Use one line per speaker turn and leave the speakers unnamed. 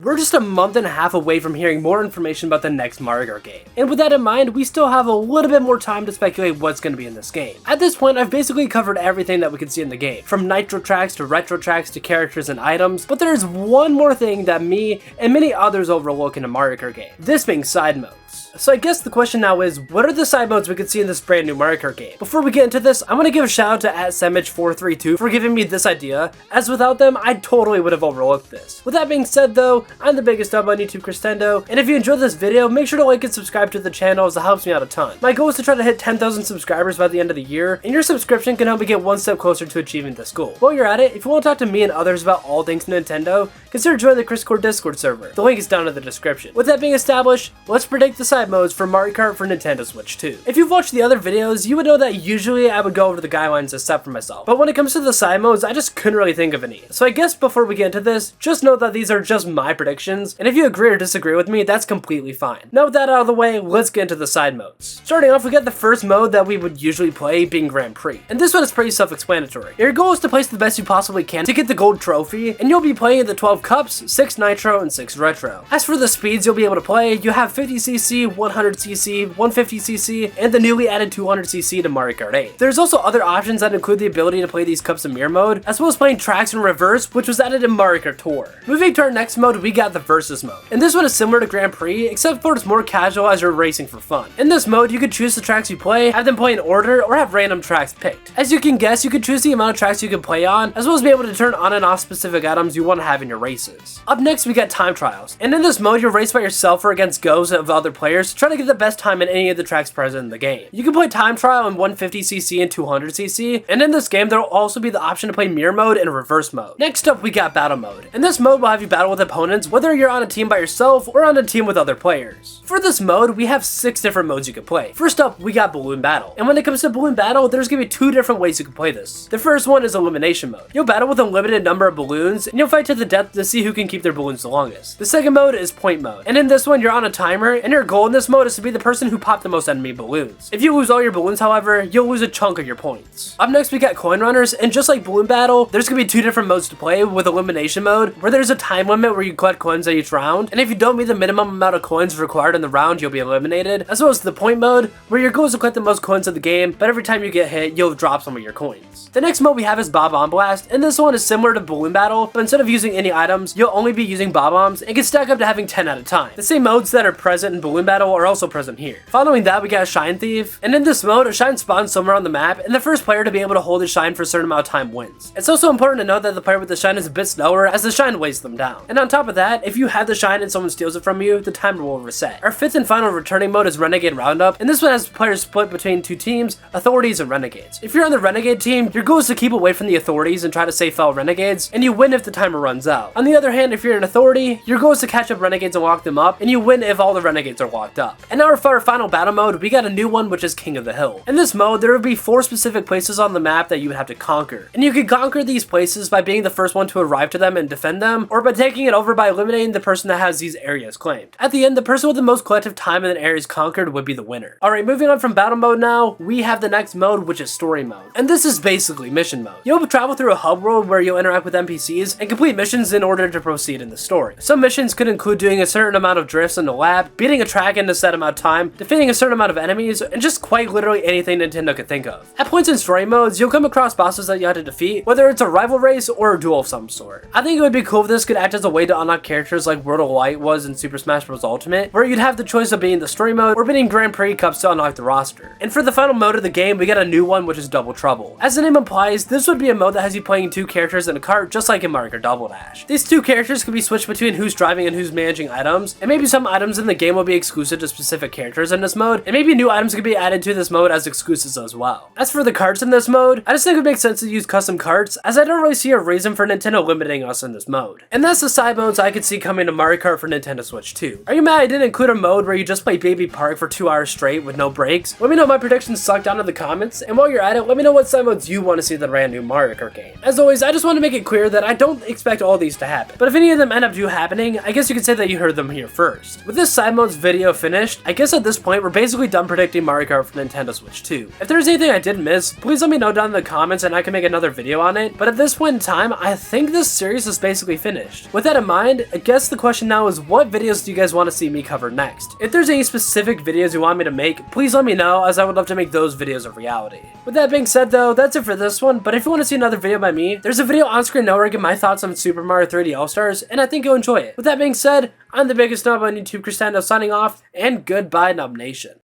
We're just a month and a half away from hearing more information about the next Mario Kart game. And with that in mind, we still have a little bit more time to speculate what's going to be in this game. At this point, I've basically covered everything that we could see in the game, from nitro tracks to retro tracks to characters and items, but there's one more thing that me and many others overlook in a Mario Kart game, this being side modes. So I guess the question now is, what are the side modes we could see in this brand new Mario Kart game? Before we get into this, I want to give a shout out to @Semich432 for giving me this idea, as without them, I totally would have overlooked this. With that being said though, I'm the biggest dub on YouTube, Christendo, and if you enjoyed this video, make sure to like and subscribe to the channel as it helps me out a ton. My goal is to try to hit 10,000 subscribers by the end of the year, and your subscription can help me get one step closer to achieving this goal. While you're at it, if you want to talk to me and others about all things Nintendo, consider joining the Discord server. The link is down in the description. With that being established, let's predict the side modes for Mario Kart for Nintendo Switch 2. If you've watched the other videos, you would know that usually I would go over the guidelines and set for myself, but when it comes to the side modes, I just couldn't really think of any. So I guess before we get into this, just know that these are just my predictions, and if you agree or disagree with me, that's completely fine. Now with that out of the way, let's get into the side modes. Starting off, we got the first mode that we would usually play, being Grand Prix. And this one is pretty self-explanatory. Your goal is to place the best you possibly can to get the gold trophy, and you'll be playing the 12 cups, 6 nitro, and 6 retro. As for the speeds you'll be able to play, you have 50cc, 100cc, 150cc, and the newly added 200cc to Mario Kart 8. There's also other options that include the ability to play these cups in mirror mode, as well as playing tracks in reverse, which was added in Mario Kart Tour. Moving to our next mode, we got the Versus mode. And this one is similar to Grand Prix, except for it's more casual as you're racing for fun. In this mode, you can choose the tracks you play, have them play in order, or have random tracks picked. As you can guess, you can choose the amount of tracks you can play on, as well as be able to turn on and off specific items you want to have in your races. Up next, we got Time Trials. And in this mode, you'll race by yourself or against goes of other players to try to get the best time in any of the tracks present in the game. You can play Time Trial in 150cc and 200cc, and in this game, there will also be the option to play mirror mode and reverse mode. Next up, we got Battle mode. In this mode, we'll have you battle with opponents, whether you're on a team by yourself or on a team with other players. For this mode, we have 6 different modes you can play. First up, we got Balloon Battle. And when it comes to Balloon Battle, there's gonna be 2 different ways you can play this. The first one is Elimination mode. You'll battle with a limited number of balloons, and you'll fight to the death to see who can keep their balloons the longest. The second mode is Point mode. And in this one, you're on a timer, and your goal in this mode is to be the person who popped the most enemy balloons. If you lose all your balloons, however, you'll lose a chunk of your points. Up next, we got Coin Runners, and just like Balloon Battle, there's gonna be 2 different modes to play, with Elimination mode, where there's a time limit where you collect coins at each round, and if you don't meet the minimum amount of coins required in the round, you'll be eliminated, as well as the Point mode, where your goal is to collect the most coins of the game, but every time you get hit, you'll drop some of your coins. The next mode we have is Bob Bomb Blast, and this one is similar to Balloon Battle, but instead of using any items, you'll only be using Bob Bombs, and can stack up to having 10 at a time. The same modes that are present in Balloon Battle are also present here. Following that, we got Shine Thief, and in this mode, a shine spawns somewhere on the map, and the first player to be able to hold his shine for a certain amount of time wins. It's also important to note that the player with the shine is a bit slower, as the shine weighs them down. And on top of that, if you have the shine and someone steals it from you, the timer will reset. Our 5th and final returning mode is Renegade Roundup, and this one has players split between 2 teams, Authorities and Renegades. If you're on the Renegade team, your goal is to keep away from the Authorities and try to save fellow Renegades, and you win if the timer runs out. On the other hand, if you're an Authority, your goal is to catch up Renegades and lock them up, and you win if all the Renegades are locked up. And now for our final battle mode, we got a new one, which is King of the Hill. In this mode, there will be 4 specific places on the map that you would have to conquer. And you can conquer these places by being the first one to arrive to them and defend them, or by taking it over by eliminating the person that has these areas claimed. At the end, the person with the most collective time in the areas conquered would be the winner. Alright, moving on from battle mode now, we have the next mode, which is story mode. And this is basically mission mode. You'll travel through a hub world where you'll interact with NPCs and complete missions in order to proceed in the story. Some missions could include doing a certain amount of drifts in the lab, beating a track in a set amount of time, defeating a certain amount of enemies, and just quite literally anything Nintendo could think of. At points in story modes, you'll come across bosses that you have to defeat, whether it's a rival race or a duel of some sort. I think it would be cool if this could act as a way to unlock characters like World of Light was in Super Smash Bros. Ultimate, where you'd have the choice of being the story mode or beating Grand Prix Cups to unlock the roster. And for the final mode of the game, we got a new one, which is Double Trouble. As the name implies, this would be a mode that has you playing 2 characters in a cart, just like in Mario Kart Double Dash. These 2 characters can be switched between who's driving and who's managing items, and maybe some items in the game will be exclusive to specific characters in this mode, and maybe new items could be added to this mode as exclusives as well. As for the carts in this mode, I just think it would make sense to use custom carts, as I don't really see a reason for Nintendo limiting us in this mode. And that's the side modes I could see coming to Mario Kart for Nintendo Switch 2. Are you mad I didn't include a mode where you just play Baby Park for 2 hours straight with no breaks? Let me know my predictions suck down in the comments, and while you're at it, let me know what side modes you want to see in the brand new Mario Kart game. As always, I just want to make it clear that I don't expect all these to happen, but if any of them end up happening, I guess you could say that you heard them here first. With this side modes video, video finished, I guess at this point we're basically done predicting Mario Kart for Nintendo Switch 2. If there's anything I did miss, please let me know down in the comments and I can make another video on it, but at this point in time, I think this series is basically finished. With that in mind, I guess the question now is what videos do you guys want to see me cover next? If there's any specific videos you want me to make, please let me know, as I would love to make those videos a reality. With that being said though, that's it for this one, but if you want to see another video by me, there's a video on screen now where I give my thoughts on Super Mario 3D All-Stars, and I think you'll enjoy it. With that being said, I'm the biggest nub on YouTube, Cristando, signing off, and goodbye, Nub Nation.